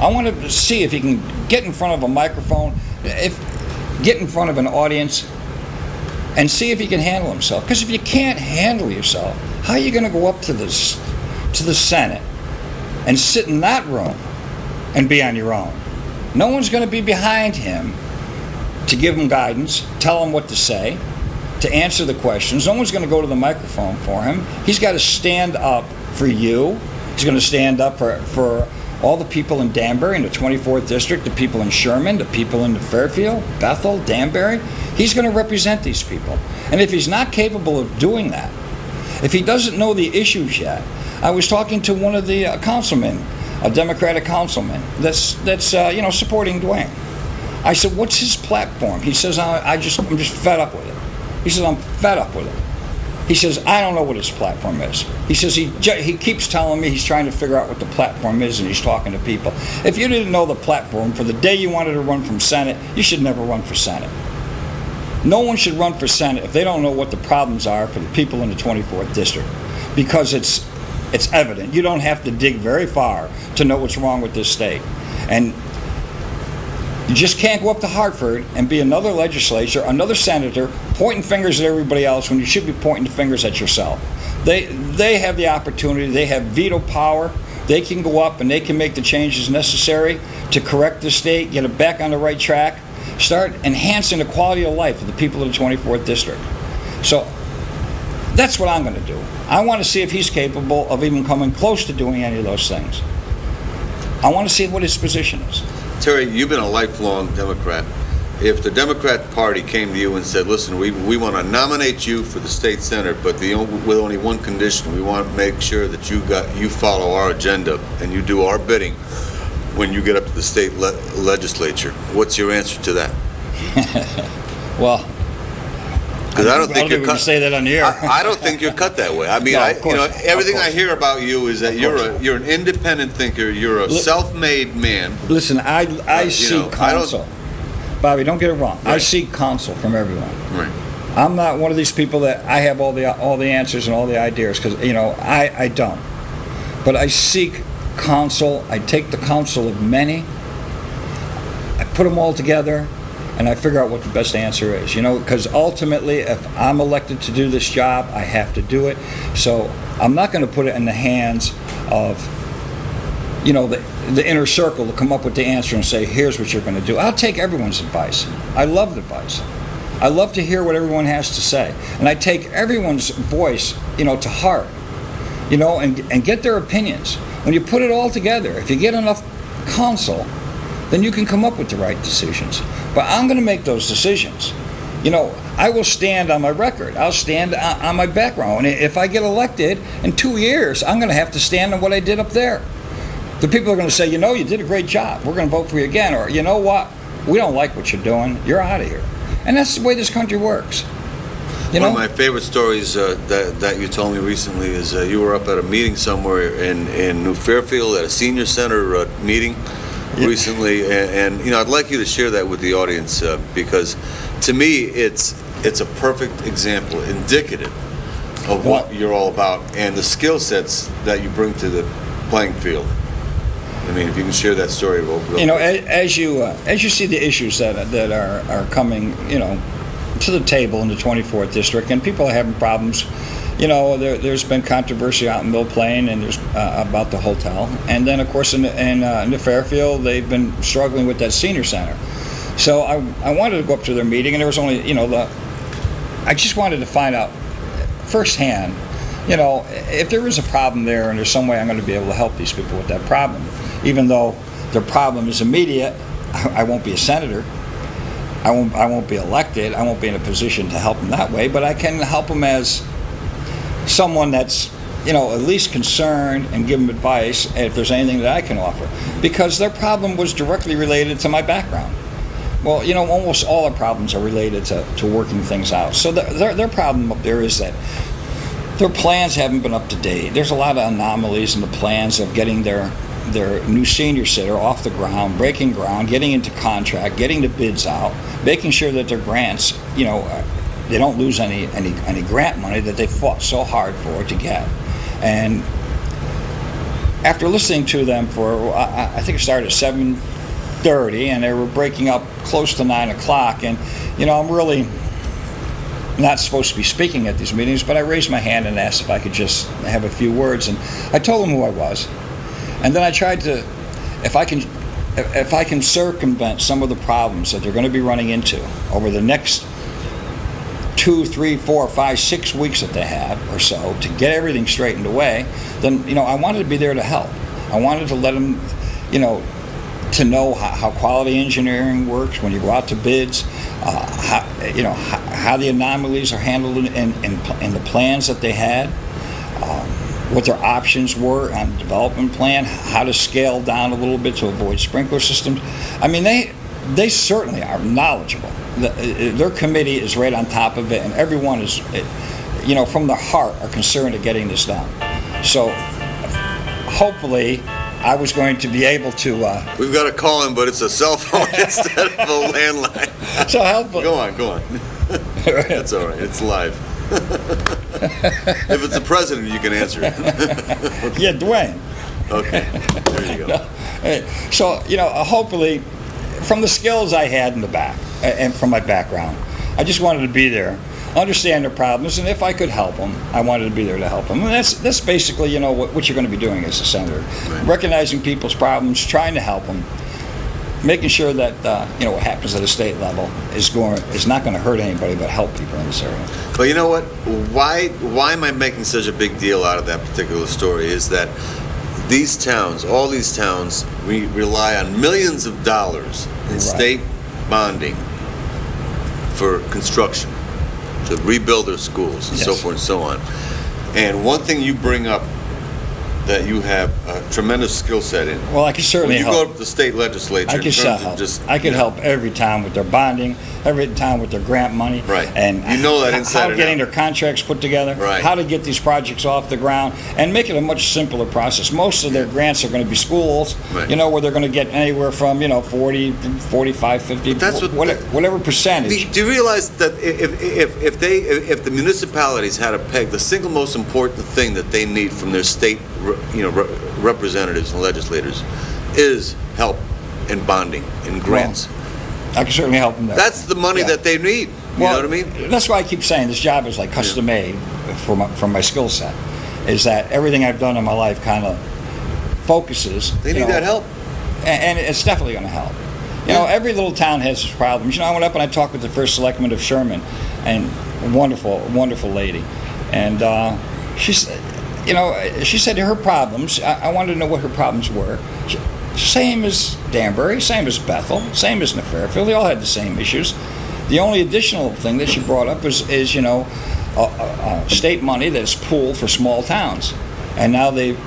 I want to see if he can get in front of a microphone, get in front of an audience, and see if he can handle himself. Because if you can't handle yourself, how are you going to go up to the Senate and sit in that room and be on your own? No one's going to be behind him to give him guidance, tell him what to say, to answer the questions. No one's going to go to the microphone for him. He's got to stand up for you. He's going to stand up for all the people in Danbury, in the 24th District, the people in Sherman, the people in Fairfield, Bethel, Danbury. He's going to represent these people. And if he's not capable of doing that, if he doesn't know the issues yet, I was talking to one of the councilmen, a Democratic councilman, that's supporting Dwayne. I said, what's his platform? He says, I'm just fed up with it. He says, I'm fed up with it. He says, I don't know what his platform is. He says, he keeps telling me he's trying to figure out what the platform is, and he's talking to people. If you didn't know the platform, for the day you wanted to run from Senate, you should never run for Senate. No one should run for Senate if they don't know what the problems are for the people in the 24th District, because it's evident. You don't have to dig very far to know what's wrong with this state. And you just can't go up to Hartford and be another legislator, another senator, pointing fingers at everybody else when you should be pointing the fingers at yourself. They have the opportunity. They have veto power. They can go up and they can make the changes necessary to correct the state, get it back on the right track, start enhancing the quality of life of the people of the 24th District. So that's what I'm going to do. I want to see if he's capable of even coming close to doing any of those things. I want to see what his position is. Terry, you've been a lifelong Democrat. If the Democrat Party came to you and said, listen, we want to nominate you for the state senate, but with only one condition, we want to make sure that you follow our agenda and you do our bidding when you get up to the state legislature, what's your answer to that? Well, because I don't think you're cut. Say that on the air. I don't think you're cut that way. I mean, No, everything I hear about you is that you're an independent thinker. You're a self-made man. Listen, I seek counsel. Bobby, don't get it wrong. Right. I seek counsel from everyone. Right. I'm not one of these people that I have all the answers and all the ideas, because I don't. But I seek counsel. I take the counsel of many. I put them all together, and I figure out what the best answer is. Because ultimately, if I'm elected to do this job, I have to do it. So I'm not going to put it in the hands of the inner circle to come up with the answer and say, here's what you're going to do. I'll take everyone's advice. I love advice. I love to hear what everyone has to say. And I take everyone's voice, to heart, and get their opinions. When you put it all together, if you get enough counsel, then you can come up with the right decisions. But I'm going to make those decisions. I will stand on my record. I'll stand on my background. And if I get elected in 2 years, I'm going to have to stand on what I did up there. The people are going to say, you did a great job. We're going to vote for you again. Or, you know what? We don't like what you're doing. You're out of here. And that's the way this country works. One of my favorite stories that you told me recently is you were up at a meeting somewhere in New Fairfield at a senior center meeting, recently, and I'd like you to share that with the audience because, to me, it's a perfect example, indicative of what you're all about and the skill sets that you bring to the playing field. I mean, if you can share that story, as you see the issues that are coming, to the table in the 24th district, and people are having problems. There's been controversy out in Mill Plain, and there's about the hotel, and then of course in the Fairfield, they've been struggling with that senior center. So I wanted to go up to their meeting, and there was only I just wanted to find out firsthand, if there is a problem there, and there's some way I'm going to be able to help these people with that problem, even though their problem is immediate. I won't be a senator. I won't be elected. I won't be in a position to help them that way, but I can help them as someone that's, at least concerned and give them advice if there's anything that I can offer. Because their problem was directly related to my background. Well, almost all our problems are related to working things out. So their problem up there is that their plans haven't been up to date. There's a lot of anomalies in the plans of getting their new senior center off the ground, breaking ground, getting into contract, getting the bids out, making sure that their grants, they don't lose any grant money that they fought so hard for to get. And after listening to them for, I think it started at 7:30, and they were breaking up close to 9 o'clock, and I'm really not supposed to be speaking at these meetings, but I raised my hand and asked if I could just have a few words, and I told them who I was. And then I tried to, if I can circumvent some of the problems that they're going to be running into over the next 2, 3, 4, 5, 6 weeks that they have or so to get everything straightened away, then I wanted to be there to help. I wanted to let them, to know how quality engineering works when you go out to bids, how the anomalies are handled in the plans that they had. What their options were on the development plan, how to scale down a little bit to avoid sprinkler systems. I mean, they certainly are knowledgeable. Their committee is right on top of it, and everyone is, from their heart are concerned of getting this done. So hopefully I was going to be able to... We've got a call in, but it's a cell phone instead of a landline. So hopefully... Go on. That's all right. It's live. If it's the president, you can answer it. Okay. Yeah, Dwayne. Okay, there you go. So, hopefully, from the skills I had in the back, and from my background, I just wanted to be there, understand their problems, and if I could help them, I wanted to be there to help them. And that's basically, what you're going to be doing as a senator. Right. Recognizing people's problems, trying to help them, making sure that what happens at a state level is not going to hurt anybody but help people in this area. Well, you know what? Why am I making such a big deal out of that particular story is that all these towns, we rely on millions of dollars in state bonding for construction to rebuild their schools and so forth and so on. And one thing you bring up that you have a tremendous skill set in. Well, I can certainly help. When you go to the state legislature, I could help every town with their bonding, every town with their grant money. Right. And you know that inside how getting their contracts put together, right. How to get these projects off the ground, and make it a much simpler process. Most of their grants are going to be schools, right. Where they're going to get anywhere from, 40, 45, 50, whatever percentage. Do you realize that if the municipalities had to peg the single most important thing that they need from their state representatives and legislators is help in bonding, in grants. Well, I can certainly help them there. That's the money that they need. You know what I mean? That's why I keep saying this job is like custom made for my skill set. Is that everything I've done in my life kind of focuses. They need that help. And it's definitely going to help. Every little town has its problems. I went up and I talked with the first selectman of Sherman, and a wonderful lady. And she said her problems, I wanted to know what her problems were. Same as Danbury, same as Bethel, same as Fairfield. They all had the same issues. The only additional thing that she brought up is state money that's pooled for small towns. And now they've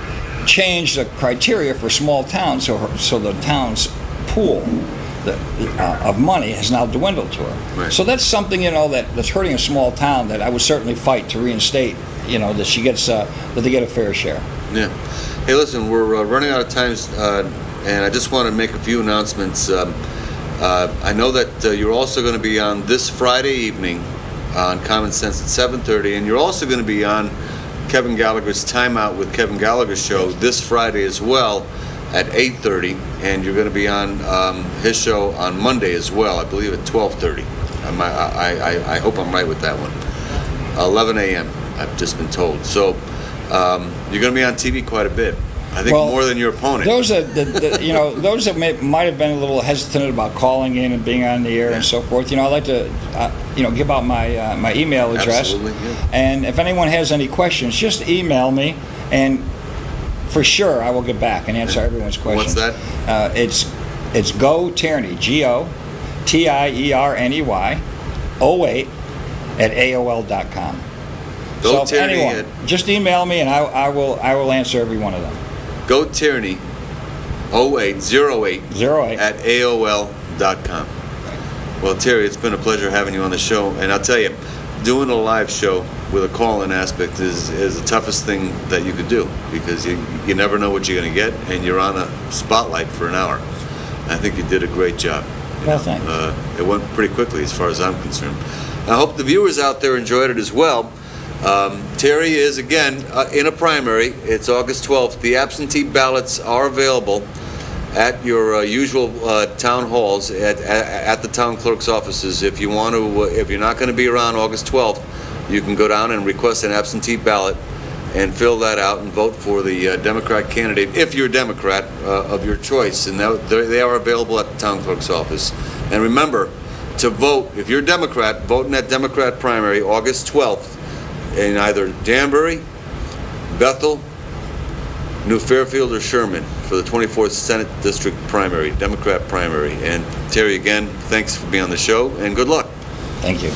changed the criteria for small towns, so the town's pool of money has now dwindled to her. Right. So that's something, that's hurting a small town that I would certainly fight to reinstate, that she gets, that they get a fair share. Yeah. Hey, listen, we're running out of time. and I just want to make a few announcements. I know that you're also going to be on this Friday evening on Common Sense at 7:30, and you're also going to be on Kevin Gallagher's Time Out with Kevin Gallagher show this Friday as well at 8:30, and you're going to be on his show on Monday as well, I believe at 12:30. I hope I'm right with that one. 11 a.m. I've just been told. So you're going to be on TV quite a bit. I think more than your opponent. Those those that might have been a little hesitant about calling in and being on the air and so forth. I'd like to give out my email address. Absolutely, yeah. And if anyone has any questions, just email me, and for sure I will get back and answer everyone's questions. What's that? It's Go Tierney, GOTIERNEY 08 at AOL.com. Go So Tierney anyone, just email me and I will answer every one of them. Go Tierney 08 at AOL.com. Well, Terry, it's been a pleasure having you on the show, and I'll tell you, doing a live show with a call-in aspect is the toughest thing that you could do, because you never know what you're going to get, and you're on a spotlight for an hour. I think you did a great job. Well, thanks. It went pretty quickly as far as I'm concerned. I hope the viewers out there enjoyed it as well. Terry is, again, in a primary. It's August 12th. The absentee ballots are available at your usual town halls, at the town clerk's offices. If you want to, if you're not going to be around August 12th, you can go down and request an absentee ballot and fill that out and vote for the Democrat candidate, if you're a Democrat, of your choice. And they are available at the town clerk's office. And remember, to vote, if you're a Democrat, vote in that Democrat primary August 12th in either Danbury, Bethel, New Fairfield, or Sherman for the 24th Senate District primary, Democrat primary. And Terry, again, thanks for being on the show, and good luck. Thank you.